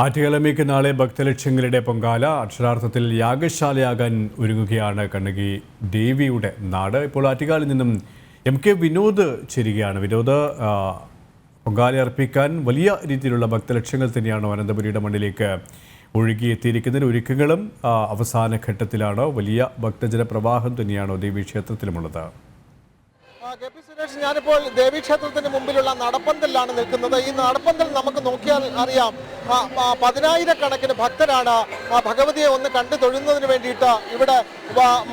ആറ്റുകാലമ്മയ്ക്ക് നാളെ ഭക്തലക്ഷങ്ങളുടെ പൊങ്കാല. അക്ഷരാർത്ഥത്തിൽ യാഗശാലയാകാൻ ഒരുങ്ങുകയാണ് കണ്ണകി ദേവിയുടെ നാട്. ഇപ്പോൾ ആറ്റുകാലിൽ നിന്നും MK വിനോദ് ചേരുകയാണ്. വിനോദ്, പൊങ്കാല അർപ്പിക്കാൻ വലിയ രീതിയിലുള്ള ഭക്തലക്ഷങ്ങൾ തന്നെയാണ് അനന്തപുരിയുടെ മണ്ണിലേക്ക് ഒഴുകിയെത്തിയിരിക്കുന്നതിന് ഒരുക്കങ്ങളും അവസാന ഘട്ടത്തിലാണ്. വലിയ ഭക്തജന പ്രവാഹം തന്നെയാണോ ദേവീക്ഷേത്രത്തിലുമുള്ളത്? സുരേഷ്, ഞാനിപ്പോൾ ദേവീക്ഷേത്രത്തിന് മുമ്പിലുള്ള നടപ്പന്തലിലാണ് നിൽക്കുന്നത്. ഈ നടപ്പന്തൽ നമുക്ക് നോക്കിയാൽ അറിയാം, പതിനായിരക്കണക്കിന് ഭക്തരാണ് ഭഗവതിയെ ഒന്ന് കണ്ടു തൊഴുന്നതിന് വേണ്ടിയിട്ട് ഇവിടെ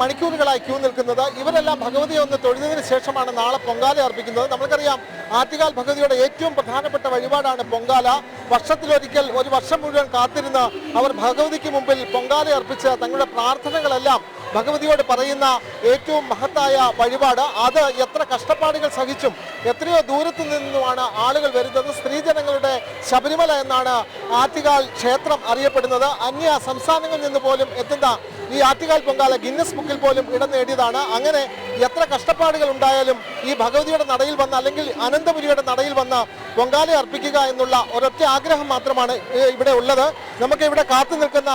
മണിക്കൂറുകളായി ക്യൂ നിൽക്കുന്നത്. ഇവരെല്ലാം ഭഗവതിയെ ഒന്ന് തൊഴുന്നതിന് ശേഷമാണ് നാളെ പൊങ്കാല അർപ്പിക്കുന്നത്. നമുക്കറിയാം, ആറ്റുകാൽ ഭഗവതിയുടെ ഏറ്റവും പ്രധാനപ്പെട്ട വഴിപാടാണ് പൊങ്കാല. വർഷത്തിലൊരിക്കൽ ഒരു വർഷം മുഴുവൻ കാത്തിരുന്ന് അവർ ഭഗവതിക്ക് മുമ്പിൽ പൊങ്കാല അർപ്പിച്ച് തങ്ങളുടെ പ്രാർത്ഥനകളെല്ലാം ഭഗവതിയോട് പറയുന്ന ഏറ്റവും മഹത്തായ വഴിപാട്. അത് എത്ര കഷ്ടപ്പാടുകൾ സഹിച്ചും എത്രയോ ദൂരത്തു നിന്നുമാണ് ആളുകൾ വരുന്നത്. സ്ത്രീജനങ്ങളുടെ ശബരിമല എന്നാണ് ആറ്റുകാൽ ക്ഷേത്രം അറിയപ്പെടുന്നത്. അന്യ സംസ്ഥാനങ്ങളിൽ നിന്ന് പോലും എത്തുന്ന ഈ ആറ്റുകാൽ പൊങ്കാല ഗിന്നസ് ബുക്കിൽ പോലും ഇടം നേടിയതാണ്. അങ്ങനെ എത്ര കഷ്ടപ്പാടുകൾ ഉണ്ടായാലും ഈ ഭഗവതിയുടെ നടയിൽ വന്ന്, അല്ലെങ്കിൽ അനന്തപുരിയുടെ നടയിൽ വന്ന് പൊങ്കാല അർപ്പിക്കുക എന്നുള്ള ഒരൊറ്റ ആഗ്രഹം മാത്രമാണ് ഇവിടെ ഉള്ളത്. നമുക്ക് ഇവിടെ കാത്തു നിൽക്കുന്ന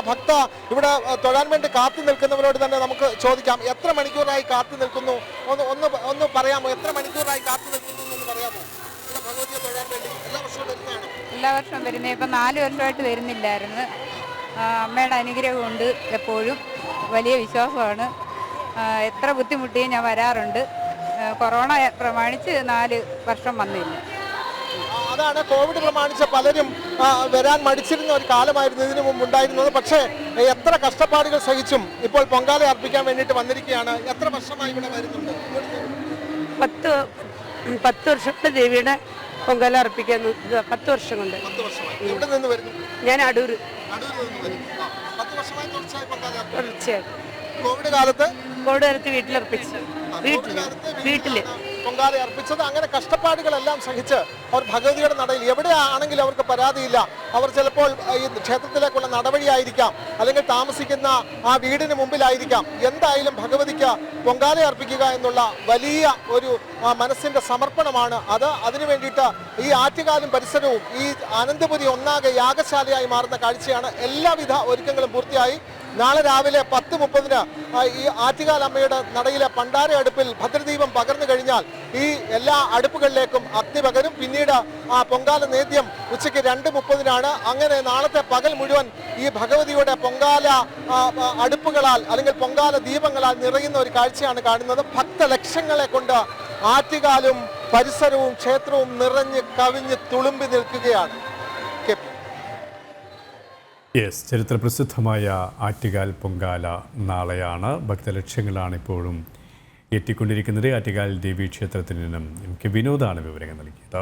ഇവിടെ തൊഴാൻ വേണ്ടി കാത്തു നിൽക്കുന്നവരോട് തന്നെ നമുക്ക് ചോദിക്കാം, എത്ര മണിക്കൂറായി കാത്തു നിൽക്കുന്നു? ഒന്ന് പറയാമോ? എത്ര മണിക്കൂറായി കാത്തു നിൽക്കുന്നു എന്ന് പറയാമോ? ഭഗവതിയെ തൊഴാൻ വേണ്ടി എല്ലാ വർഷവും വരുന്നതാണ്? എല്ലാ വർഷവും വരുന്നത്. ഇപ്പം 4 വർഷമായിട്ട് വരുന്നില്ലായിരുന്നു. അമ്മയുടെ അനുഗ്രഹമുണ്ട്. എപ്പോഴും വലിയ വിശ്വാസമാണ്. എത്ര ബുദ്ധിമുട്ടിയും ഞാൻ വരാറുണ്ട്. കൊറോണ പ്രമാണിച്ച് 4 വർഷം വന്നില്ല. അതാണ്, കോവിഡ് പ്രമാണിച്ച് പലരും വരാൻ മടിച്ചിരുന്ന ഒരു കാലമായിരുന്നു ഇതിനു മുമ്പ് ഉണ്ടായിരുന്നത്. പക്ഷേ എത്ര കഷ്ടപ്പാടുകൾ സഹിച്ചും ഇപ്പോൾ പൊങ്കാല അർപ്പിക്കാൻ വേണ്ടിയിട്ട് വന്നിരിക്കുകയാണ്. എത്ര വർഷമായി ഇവിടെ വരുന്നുണ്ട്? 10 വർഷത്തെ ദേവിയുടെ പൊങ്കാല അർപ്പിക്കാൻ 10 വർഷം കൊണ്ട്. 10 വർഷമായി. എവിടെ നിന്ന് വരുന്നു? ഞാൻ അടൂർ. അടൂരിൽ നിന്ന് വരുന്നു. 10 വർഷമായി തീർച്ചയായും. കോവിഡ് കാലത്ത് വീട്ടിലർപ്പിച്ചു. വീട്ടില് പൊങ്കാല അർപ്പിച്ചത്. അങ്ങനെ കഷ്ടപ്പാടുകളെല്ലാം സഹിച്ച് അവർ ഭഗവതിയുടെ നടയിൽ എവിടെയാണെങ്കിലും അവർക്ക് പരാതിയില്ല. അവർ ചിലപ്പോൾ ഈ ക്ഷേത്രത്തിലേക്കുള്ള നടവഴിയായിരിക്കാം, അല്ലെങ്കിൽ താമസിക്കുന്ന ആ വീടിന് മുമ്പിലായിരിക്കാം. എന്തായാലും ഭഗവതിക്ക് പൊങ്കാല അർപ്പിക്കുക എന്നുള്ള വലിയ ഒരു മനസ്സിന്റെ സമർപ്പണമാണ് അത്. അതിനു വേണ്ടിയിട്ട് ഈ ആറ്റുകാലും പരിസരവും ഈ അനന്തപുരി ഒന്നാകെ യാഗശാലയായി മാറുന്ന കാഴ്ചയാണ്. എല്ലാവിധ ഒരുക്കങ്ങളും പൂർത്തിയായി. നാളെ രാവിലെ 10:30 ഈ ആറ്റുകാൽ അമ്മയുടെ നടയിലെ പണ്ടാര അടുപ്പിൽ ഭദ്രദീപം പകർന്നു കഴിഞ്ഞാൽ ഈ എല്ലാ അടുപ്പുകളിലേക്കും അഗ്നി പകരും. പിന്നീട് ആ പൊങ്കാല നേദ്യം ഉച്ചയ്ക്ക് 2:30 അങ്ങനെ നാളത്തെ പകൽ മുഴുവൻ ഈ ഭഗവതിയുടെ പൊങ്കാല അടുപ്പുകളാൽ, അല്ലെങ്കിൽ പൊങ്കാല ദീപങ്ങളാൽ നിറയുന്ന ഒരു കാഴ്ചയാണ് കാണുന്നത്. ഭക്തലക്ഷങ്ങളെ കൊണ്ട് ആറ്റുകാലും പരിസരവും ക്ഷേത്രവും നിറഞ്ഞ് കവിഞ്ഞ് തുളുമ്പി നിൽക്കുകയാണ്. ചരിത്രപ്രസിദ്ധമായ ആറ്റുകാൽ പൊങ്കാല നാളെയാണ്. ഭക്തലക്ഷങ്ങളാണ് ഇപ്പോഴും എത്തിക്കൊണ്ടിരിക്കുന്നത്. ആറ്റുകാൽ ദേവീക്ഷേത്രത്തിൽ നിന്നും MK വിനോദാണ് വിവരങ്ങൾ നൽകിയത്.